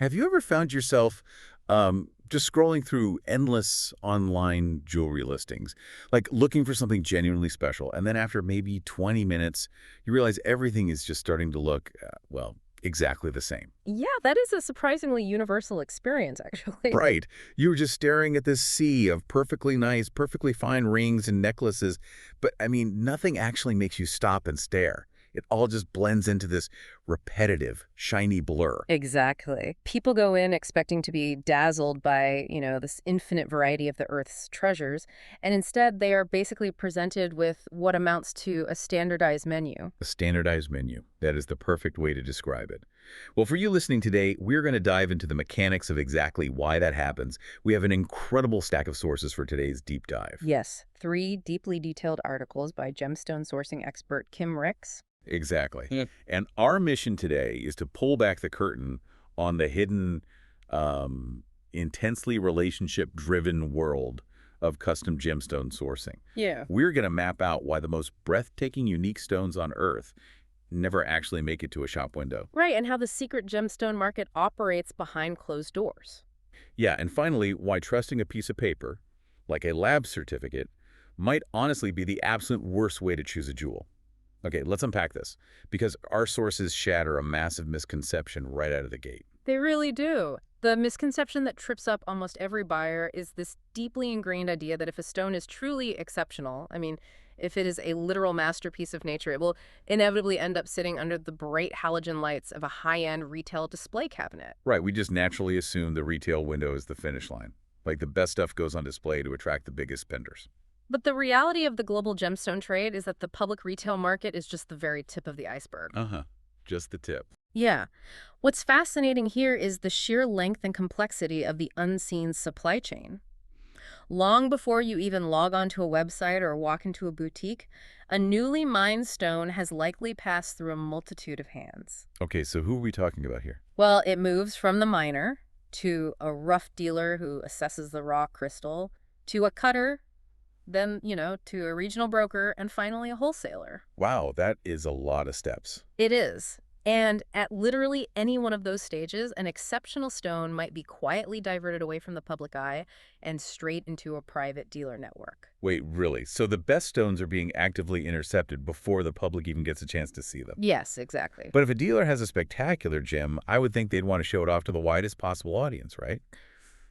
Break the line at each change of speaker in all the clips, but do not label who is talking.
Have you ever found yourself just scrolling through endless online jewelry listings, like looking for something genuinely special, and then after maybe 20 minutes, you realize everything is just starting to look, well, exactly the same?
Yeah, that is a surprisingly universal experience, actually.
Right. You were just staring at this sea of perfectly nice, perfectly fine rings and necklaces, but I mean, nothing actually makes you stop and stare. It all just blends into this repetitive, shiny blur.
Exactly. People go in expecting to be dazzled by, this infinite variety of the Earth's treasures, and instead they are basically presented with what amounts to a standardized menu.
A standardized menu. That is the perfect way to describe it. Well, for you listening today, we're going to dive into the mechanics of exactly why that happens. We have an incredible stack of sources for today's deep dive.
Yes, 3 deeply detailed articles by gemstone sourcing expert Kim Ricks.
Exactly. Yeah. And our mission today is to pull back the curtain on the hidden, intensely relationship-driven world of custom gemstone sourcing.
Yeah.
We're going to map out why the most breathtaking, unique stones on Earth never actually make it to a shop window.
Right, and how the secret gemstone market operates behind closed doors.
Yeah, and finally, why trusting a piece of paper, like a lab certificate, might honestly be the absolute worst way to choose a jewel. Okay, let's unpack this, because our sources shatter a massive misconception right out of the gate.
They really do. The misconception that trips up almost every buyer is this deeply ingrained idea that if a stone is truly exceptional, if it is a literal masterpiece of nature, it will inevitably end up sitting under the bright halogen lights of a high-end retail display cabinet.
Right, we just naturally assume the retail window is the finish line. Like the best stuff goes on display to attract the biggest spenders.
But the reality of the global gemstone trade is that the public retail market is just the very tip of the iceberg.
Uh-huh, just the tip.
Yeah. What's fascinating here is the sheer length and complexity of the unseen supply chain. Long before you even log onto a website or walk into a boutique, a newly mined stone has likely passed through a multitude of hands.
Okay, so who are we talking about here?
Well, it moves from the miner to a rough dealer who assesses the raw crystal, to a cutter, then, to a regional broker, and finally a wholesaler.
Wow, that is a lot of steps.
It is. And at literally any one of those stages, an exceptional stone might be quietly diverted away from the public eye and straight into a private dealer network.
Wait, really? So the best stones are being actively intercepted before the public even gets a chance to see them?
Yes, exactly.
But if a dealer has a spectacular gem, I would think they'd want to show it off to the widest possible audience, right?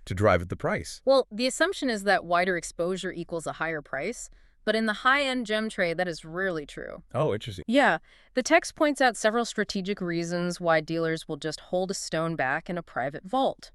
To drive up the price.
Well, the assumption is that wider exposure equals a higher price, but in the high-end gem trade, that is rarely true.
Oh, interesting.
Yeah, the text points out several strategic reasons why dealers will just hold a stone back in a private vault.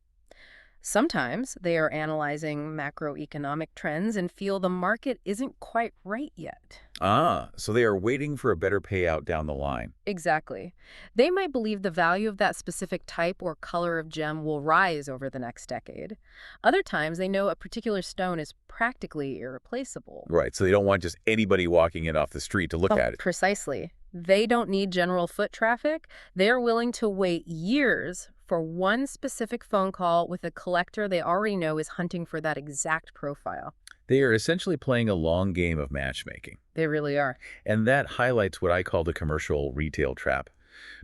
Sometimes they are analyzing macroeconomic trends and feel the market isn't quite right yet.
Ah, so they are waiting for a better payout down the line.
Exactly. They might believe the value of that specific type or color of gem will rise over the next decade. Other times, they know a particular stone is practically irreplaceable.
Right, so they don't want just anybody walking in off the street to look at it.
Precisely. They don't need general foot traffic. They're willing to wait years for one specific phone call with a collector they already know is hunting for that exact profile.
They are essentially playing a long game of matchmaking.
They really are.
And that highlights what I call the commercial retail trap.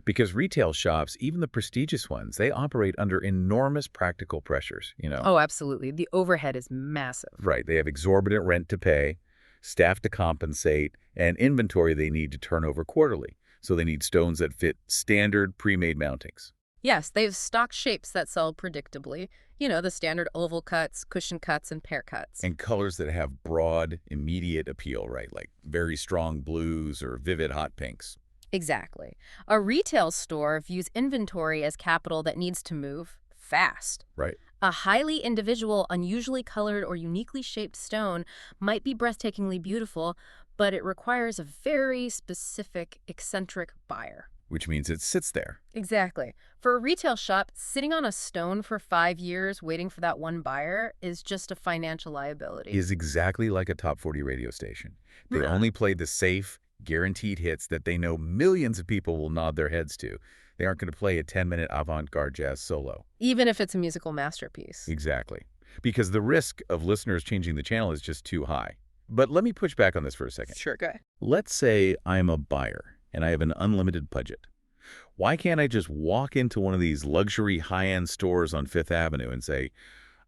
Because retail shops, even the prestigious ones, they operate under enormous practical pressures,
Oh, absolutely. The overhead is massive.
Right, they have exorbitant rent to pay, staff to compensate, and inventory they need to turn over quarterly. So they need stones that fit standard pre-made mountings.
Yes, they have stock shapes that sell predictably. The standard oval cuts, cushion cuts, and pear cuts.
And colors that have broad, immediate appeal, right? Like very strong blues or vivid hot pinks.
Exactly. A retail store views inventory as capital that needs to move fast.
Right.
A highly individual, unusually colored, or uniquely shaped stone might be breathtakingly beautiful, but it requires a very specific, eccentric buyer.
Which means it sits there.
Exactly. For a retail shop, sitting on a stone for 5 years waiting for that one buyer is just a financial liability.
Is exactly like a top 40 radio station. They only play the safe, guaranteed hits that they know millions of people will nod their heads to. They aren't going to play a 10-minute avant-garde jazz solo.
Even if it's a musical masterpiece.
Exactly. Because the risk of listeners changing the channel is just too high. But let me push back on this for a second.
Sure, go ahead.
Let's say I'm a buyer and I have an unlimited budget. Why can't I just walk into one of these luxury high-end stores on Fifth Avenue and say,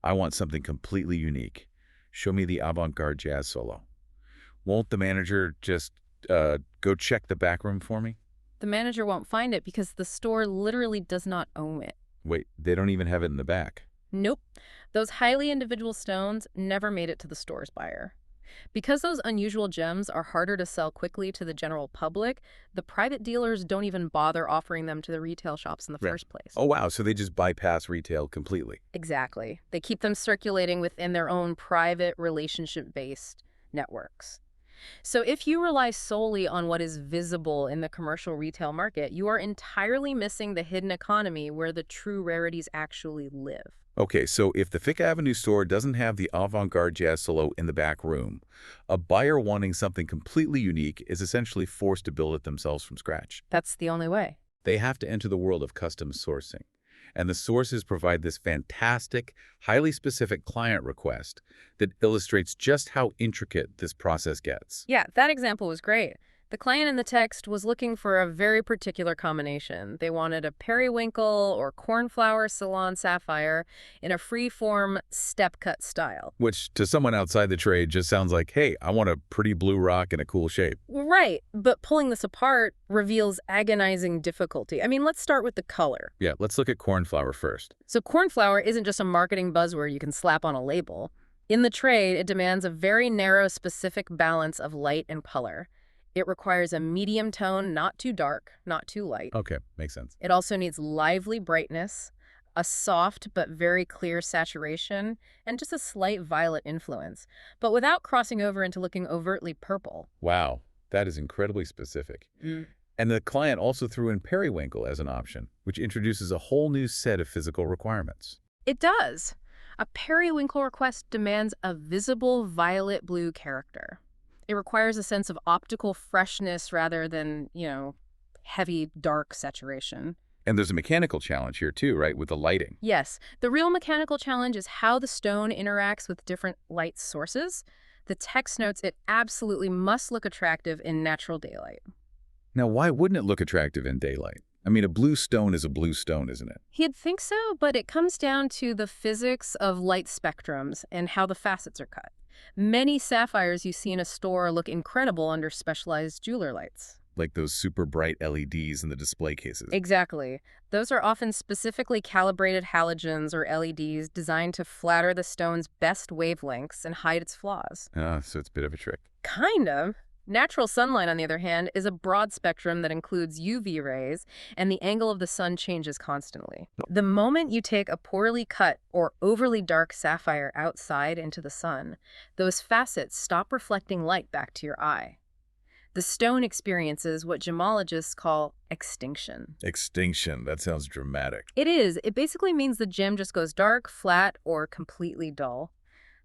I want something completely unique. Show me the avant-garde jazz solo. Won't the manager just go check the back room for me?
The manager won't find it because the store literally does not own it.
Wait, they don't even have it in the back.
Nope. Those highly individual stones never made it to the store's buyer. Because those unusual gems are harder to sell quickly to the general public, the private dealers don't even bother offering them to the retail shops in the
Right.
first place.
Oh, wow. So they just bypass retail completely.
Exactly. They keep them circulating within their own private, relationship-based networks. So if you rely solely on what is visible in the commercial retail market, you are entirely missing the hidden economy where the true rarities actually live.
Okay, so if the Fifth Avenue store doesn't have the avant-garde jazz solo in the back room, a buyer wanting something completely unique is essentially forced to build it themselves from scratch.
That's the only way.
They have to enter the world of custom sourcing. And the sources provide this fantastic, highly specific client request that illustrates just how intricate this process gets.
Yeah, that example was great. The client in the text was looking for a very particular combination. They wanted a periwinkle or cornflower salon sapphire in a free-form step-cut style.
Which, to someone outside the trade, just sounds like, hey, I want a pretty blue rock in a cool shape.
Right, but pulling this apart reveals agonizing difficulty. I mean, let's start with the color.
Yeah, let's look at cornflower first.
So cornflower isn't just a marketing buzzword you can slap on a label. In the trade, it demands a very narrow, specific balance of light and color. It requires a medium tone, not too dark, not too light.
Okay, makes sense.
It also needs lively brightness, a soft but very clear saturation, and just a slight violet influence, but without crossing over into looking overtly purple.
Wow, that is incredibly specific. And the client also threw in periwinkle as an option, which introduces a whole new set of physical requirements.
It does. A periwinkle request demands a visible violet blue character. It requires a sense of optical freshness rather than, heavy, dark saturation.
And there's a mechanical challenge here too, right, with the lighting.
Yes, the real mechanical challenge is how the stone interacts with different light sources. The text notes it absolutely must look attractive in natural daylight.
Now, why wouldn't it look attractive in daylight? I mean, a blue stone is a blue stone, isn't it?
You'd think so, but it comes down to the physics of light spectrums and how the facets are cut. Many sapphires you see in a store look incredible under specialized jeweler lights.
Like those super bright LEDs in the display cases.
Exactly. Those are often specifically calibrated halogens or LEDs designed to flatter the stone's best wavelengths and hide its flaws.
So it's a bit of a trick.
Kind of. Natural sunlight, on the other hand, is a broad spectrum that includes UV rays, and the angle of the sun changes constantly. The moment you take a poorly cut or overly dark sapphire outside into the sun, those facets stop reflecting light back to your eye. The stone experiences what gemologists call extinction.
Extinction, that sounds dramatic.
It is. It basically means the gem just goes dark, flat, or completely dull.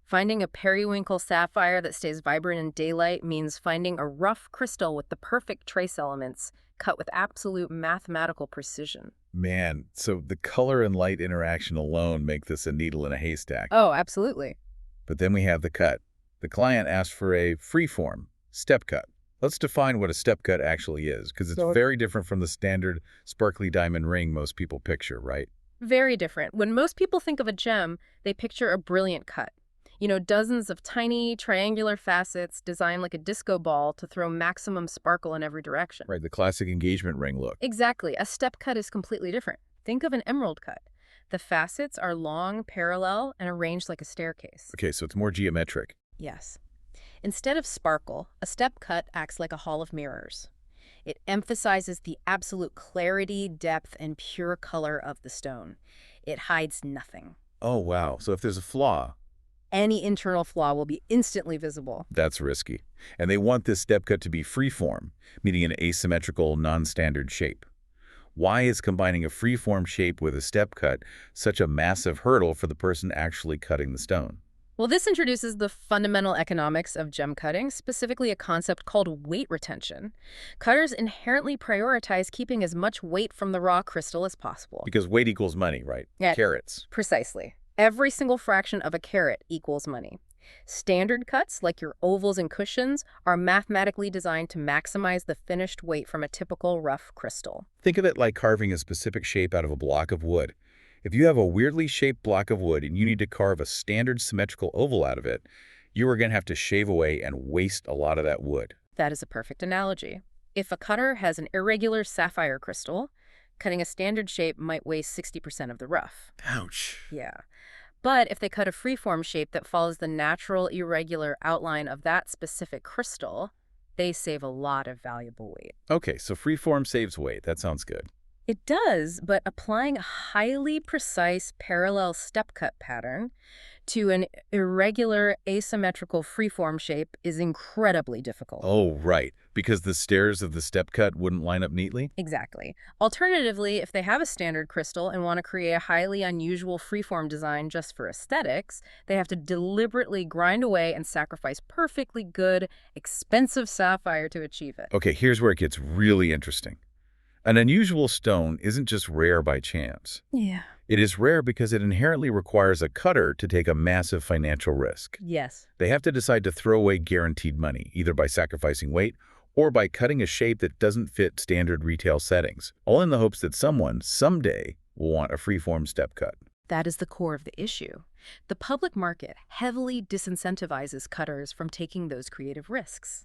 Finding a periwinkle sapphire that stays vibrant in daylight means finding a rough crystal with the perfect trace elements cut with absolute mathematical precision.
Man, so the color and light interaction alone make this a needle in a haystack.
Oh, absolutely.
But then we have the cut. The client asked for a freeform step cut. Let's define what a step cut actually is, because it's very different from the standard sparkly diamond ring most people picture, right?
Very different. When most people think of a gem, they picture a brilliant cut. Dozens of tiny, triangular facets designed like a disco ball to throw maximum sparkle in every direction.
Right, the classic engagement ring look.
Exactly. A step cut is completely different. Think of an emerald cut. The facets are long, parallel, and arranged like a staircase.
Okay, so it's more geometric.
Yes. Instead of sparkle, a step cut acts like a hall of mirrors. It emphasizes the absolute clarity, depth, and pure color of the stone. It hides nothing.
Oh, wow. So if there's a flaw,
any internal flaw will be instantly visible.
that's risky. And they want this step cut to be freeform, meaning an asymmetrical, non-standard shape. Why is combining a freeform shape with a step cut such a massive hurdle for the person actually cutting the stone?
Well, this introduces the fundamental economics of gem cutting, specifically a concept called weight retention. Cutters inherently prioritize keeping as much weight from the raw crystal as possible.
Because weight equals money, right?
Yeah.
Carats.
Precisely. Every single fraction of a carat equals money. Standard cuts, like your ovals and cushions, are mathematically designed to maximize the finished weight from a typical rough crystal.
Think of it like carving a specific shape out of a block of wood. If you have a weirdly shaped block of wood and you need to carve a standard symmetrical oval out of it, you are going to have to shave away and waste a lot of that wood.
That is a perfect analogy. If a cutter has an irregular sapphire crystal, cutting a standard shape might waste 60% of the rough.
Ouch.
Yeah. But if they cut a freeform shape that follows the natural, irregular outline of that specific crystal, they save a lot of valuable weight.
Okay, so freeform saves weight. That sounds good.
It does, but applying a highly precise parallel step cut pattern to an irregular, asymmetrical freeform shape is incredibly difficult.
Oh, right. Because the stairs of the step cut wouldn't line up neatly?
Exactly. Alternatively, if they have a standard crystal and want to create a highly unusual freeform design just for aesthetics, they have to deliberately grind away and sacrifice perfectly good, expensive sapphire to achieve it.
Okay, here's where it gets really interesting. An unusual stone isn't just rare by chance.
Yeah.
It is rare because it inherently requires a cutter to take a massive financial risk.
Yes.
They have to decide to throw away guaranteed money, either by sacrificing weight or by cutting a shape that doesn't fit standard retail settings, all in the hopes that someone, someday, will want a freeform step cut.
That is the core of the issue. The public market heavily disincentivizes cutters from taking those creative risks.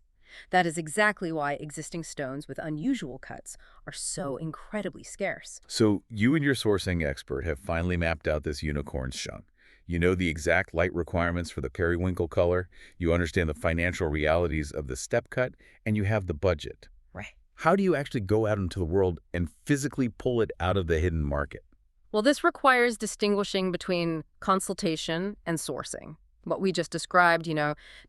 That is exactly why existing stones with unusual cuts are so incredibly scarce.
So you and your sourcing expert have finally mapped out this unicorn stone. You know the exact light requirements for the periwinkle color, you understand the financial realities of the step cut, and you have the budget.
Right.
How do you actually go out into the world and physically pull it out of the hidden market?
Well, this requires distinguishing between consultation and sourcing. What we just described,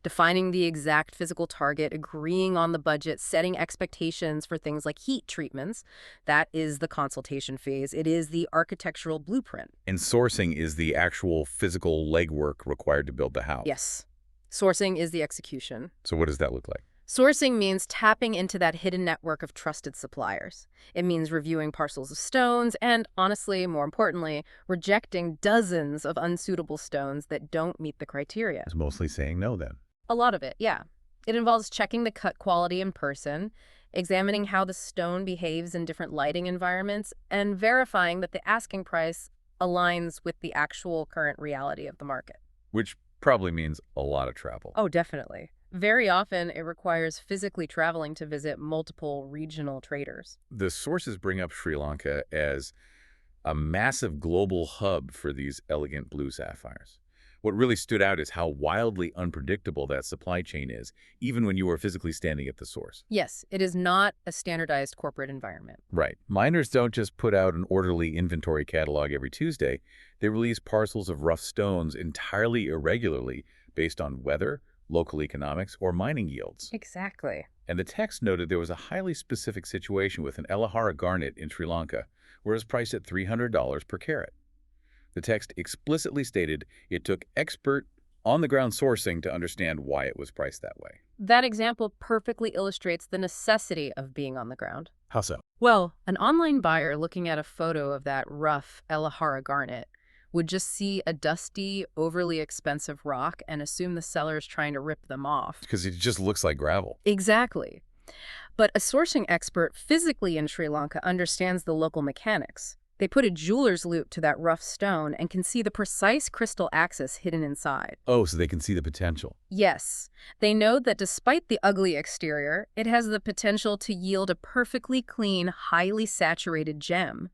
defining the exact physical target, agreeing on the budget, setting expectations for things like heat treatments, that is the consultation phase. It is the architectural blueprint.
And sourcing is the actual physical legwork required to build the house.
Yes. Sourcing is the execution.
So what does that look like?
Sourcing means tapping into that hidden network of trusted suppliers. It means reviewing parcels of stones and, honestly, more importantly, rejecting dozens of unsuitable stones that don't meet the criteria.
It's mostly saying no then.
A lot of it, yeah. It involves checking the cut quality in person, examining how the stone behaves in different lighting environments, and verifying that the asking price aligns with the actual current reality of the market.
Which probably means a lot of travel.
Oh, definitely. Very often, it requires physically traveling to visit multiple regional traders.
The sources bring up Sri Lanka as a massive global hub for these elegant blue sapphires. What really stood out is how wildly unpredictable that supply chain is, even when you are physically standing at the source.
Yes, it is not a standardized corporate environment.
Right. Miners don't just put out an orderly inventory catalog every Tuesday. They release parcels of rough stones entirely irregularly based on weather, local economics, or mining yields.
Exactly.
And the text noted there was a highly specific situation with an Elahara garnet in Sri Lanka, where it was priced at $300 per carat. The text explicitly stated it took expert, on-the-ground sourcing to understand why it was priced that way.
That example perfectly illustrates the necessity of being on the ground.
How so?
Well, an online buyer looking at a photo of that rough Elahara garnet would just see a dusty, overly expensive rock and assume the seller's trying to rip them off.
Because it just looks like gravel.
Exactly. But a sourcing expert physically in Sri Lanka understands the local mechanics. They put a jeweler's loop to that rough stone and can see the precise crystal axis hidden inside.
Oh, so they can see the potential.
Yes, they know that despite the ugly exterior, it has the potential to yield a perfectly clean, highly saturated gem.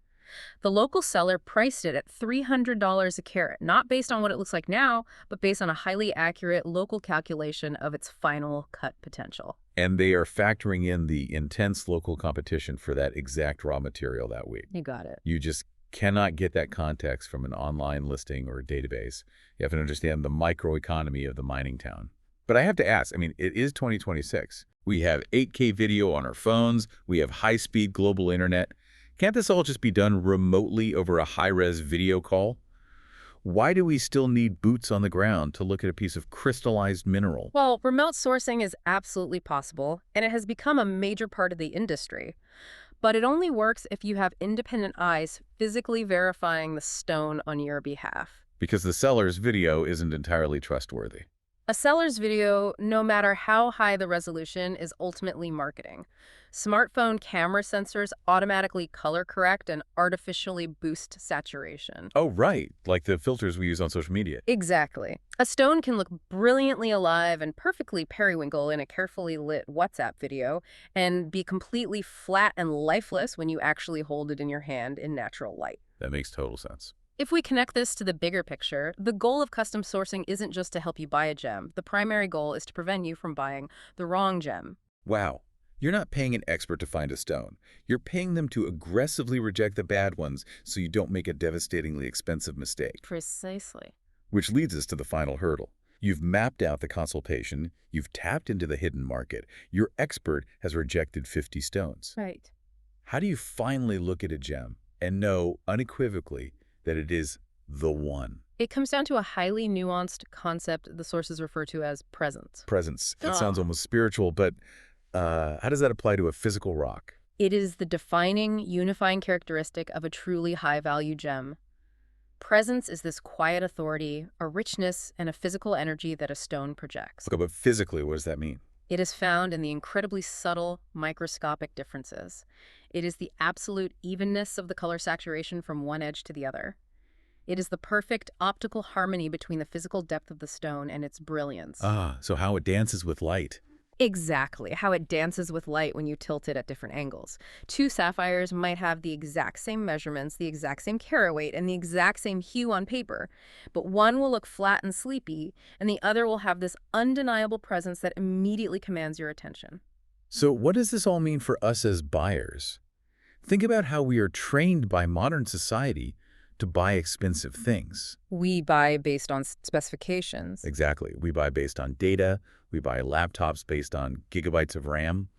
The local seller priced it at $300 a carat, not based on what it looks like now, but based on a highly accurate local calculation of its final cut potential.
And they are factoring in the intense local competition for that exact raw material that week.
You got it.
You just cannot get that context from an online listing or a database. You have to understand the microeconomy of the mining town. But I have to ask, it is 2026. We have 8K video on our phones. We have high-speed global internet. Can't this all just be done remotely over a high-res video call? Why do we still need boots on the ground to look at a piece of crystallized mineral?
Well, remote sourcing is absolutely possible, and it has become a major part of the industry. But it only works if you have independent eyes physically verifying the stone on your behalf.
Because the seller's video isn't entirely trustworthy.
A seller's video, no matter how high the resolution, is ultimately marketing. Smartphone camera sensors automatically color correct and artificially boost saturation.
Oh, right. Like the filters we use on social media.
Exactly. A stone can look brilliantly alive and perfectly periwinkle in a carefully lit WhatsApp video and be completely flat and lifeless when you actually hold it in your hand in natural light.
That makes total sense.
If we connect this to the bigger picture, the goal of custom sourcing isn't just to help you buy a gem. The primary goal is to prevent you from buying the wrong gem.
Wow. You're not paying an expert to find a stone. You're paying them to aggressively reject the bad ones so you don't make a devastatingly expensive mistake.
Precisely.
Which leads us to the final hurdle. You've mapped out the consultation, you've tapped into the hidden market, your expert has rejected 50 stones.
Right.
How do you finally look at a gem and know unequivocally that it is the one?
It comes down to a highly nuanced concept the sources refer to as presence.
Presence. It sounds almost spiritual, but how does that apply to a physical rock?
It is the defining, unifying characteristic of a truly high-value gem. Presence is this quiet authority, a richness, and a physical energy that a stone projects.
Okay, but physically, what does that mean?
It is found in the incredibly subtle, microscopic differences. It is the absolute evenness of the color saturation from one edge to the other. It is the perfect optical harmony between the physical depth of the stone and its brilliance.
Ah, so how it dances with light.
Exactly, how it dances with light when you tilt it at different angles. Two sapphires might have the exact same measurements, the exact same carat weight, and the exact same hue on paper, but one will look flat and sleepy, and the other will have this undeniable presence that immediately commands your attention.
So what does this all mean for us as buyers? Think about how we are trained by modern society to buy expensive things.
We buy based on specifications.
Exactly. We buy based on data. We buy laptops based on gigabytes of RAM.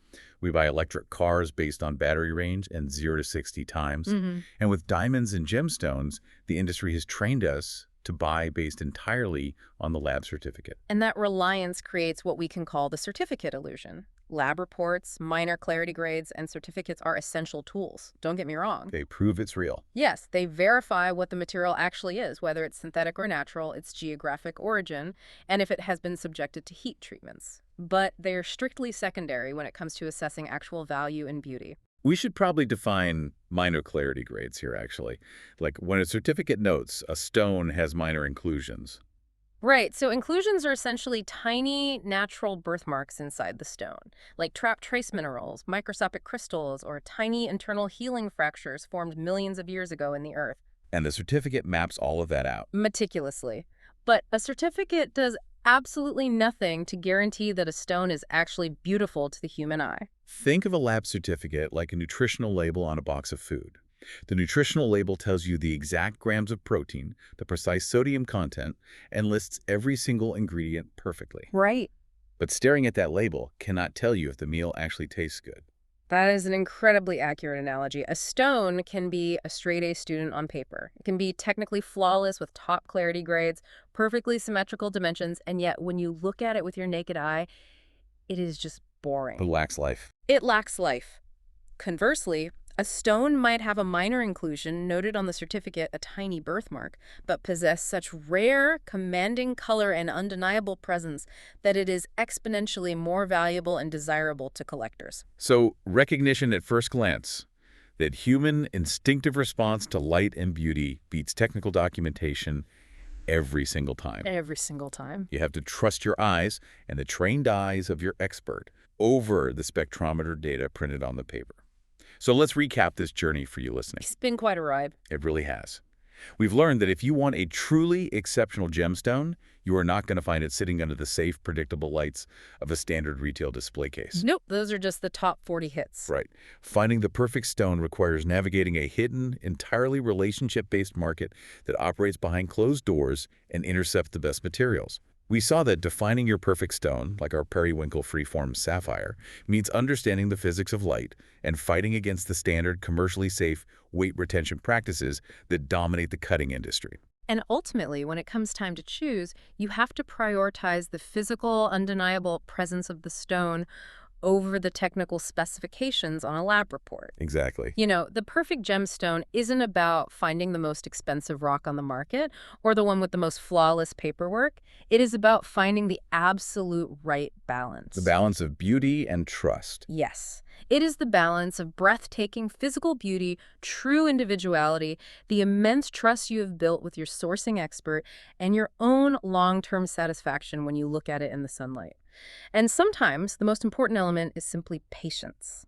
We buy electric cars based on battery range and 0 to 60 times. And with diamonds and gemstones, the industry has trained us to buy based entirely on the lab certificate.
And that reliance creates what we can call the certificate illusion. Lab reports, minor clarity grades, and certificates are essential tools. Don't get me wrong.
They prove it's real.
Yes, they verify what the material actually is, whether it's synthetic or natural, its geographic origin, and if it has been subjected to heat treatments. But they're strictly secondary when it comes to assessing actual value and beauty.
We should probably define minor clarity grades here, actually. Like when a certificate notes a stone has minor inclusions.
Right, so inclusions are essentially tiny natural birthmarks inside the stone, like trapped trace minerals, microscopic crystals, or tiny internal healing fractures formed millions of years ago in the earth.
And the certificate maps all of that out.
Meticulously. But a certificate does absolutely nothing to guarantee that a stone is actually beautiful to the human eye.
Think of a lab certificate like a nutritional label on a box of food. The nutritional label tells you the exact grams of protein, the precise sodium content, and lists every single ingredient perfectly.
Right.
But staring at that label cannot tell you if the meal actually tastes good.
That is an incredibly accurate analogy. A stone can be a straight-A student on paper. It can be technically flawless with top clarity grades, perfectly symmetrical dimensions, and yet when you look at it with your naked eye, it is just boring.
It lacks life.
It lacks life. Conversely, a stone might have a minor inclusion noted on the certificate, a tiny birthmark, but possess such rare, commanding color and undeniable presence that it is exponentially more valuable and desirable to collectors.
So, recognition at first glance that human instinctive response to light and beauty beats technical documentation every single time.
Every single time.
You have to trust your eyes and the trained eyes of your expert over the spectrometer data printed on the paper. So let's recap this journey for you listening.
It's been quite a ride.
It really has. We've learned that if you want a truly exceptional gemstone, you are not going to find it sitting under the safe, predictable lights of a standard retail display case.
Nope, those are just the top 40 hits.
Right. Finding the perfect stone requires navigating a hidden, entirely relationship-based market that operates behind closed doors and intercepts the best materials. We saw that defining your perfect stone, like our periwinkle freeform sapphire, means understanding the physics of light and fighting against the standard commercially safe weight retention practices that dominate the cutting industry.
And ultimately, when it comes time to choose, you have to prioritize the physical, undeniable presence of the stone over the technical specifications on a lab report.
Exactly.
The perfect gemstone isn't about finding the most expensive rock on the market or the one with the most flawless paperwork. It is about finding the absolute right
The
balance.
balance of beauty and trust.
Yes. It is the balance of breathtaking physical beauty, true individuality, the immense trust you have built with your sourcing expert, and your own long-term satisfaction when you look at it in the sunlight. And sometimes the most important element is simply patience.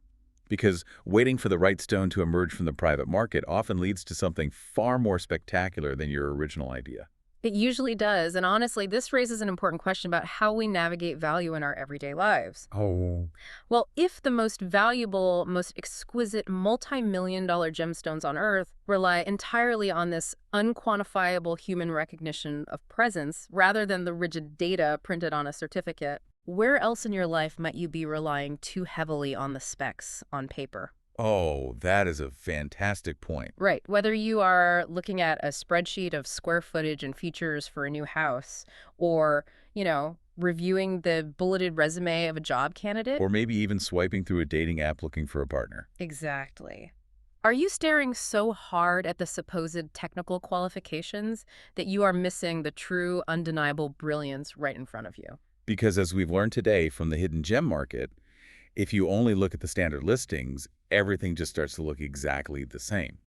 Because waiting for the right stone to emerge from the private market often leads to something far more spectacular than your original idea.
It usually does, and honestly, this raises an important question about how we navigate value in our everyday lives.
Oh.
Well, if the most valuable, most exquisite, multi-million-dollar gemstones on Earth rely entirely on this unquantifiable human recognition of presence rather than the rigid data printed on a certificate, where else in your life might you be relying too heavily on the specs on paper?
Oh, that is a fantastic point.
Right. Whether you are looking at a spreadsheet of square footage and features for a new house or, reviewing the bulleted resume of a job candidate.
Or maybe even swiping through a dating app looking for a partner.
Exactly. Are you staring so hard at the supposed technical qualifications that you are missing the true, undeniable brilliance right in front of you?
Because as we've learned today from the hidden gem market, if you only look at the standard listings, everything just starts to look exactly the same.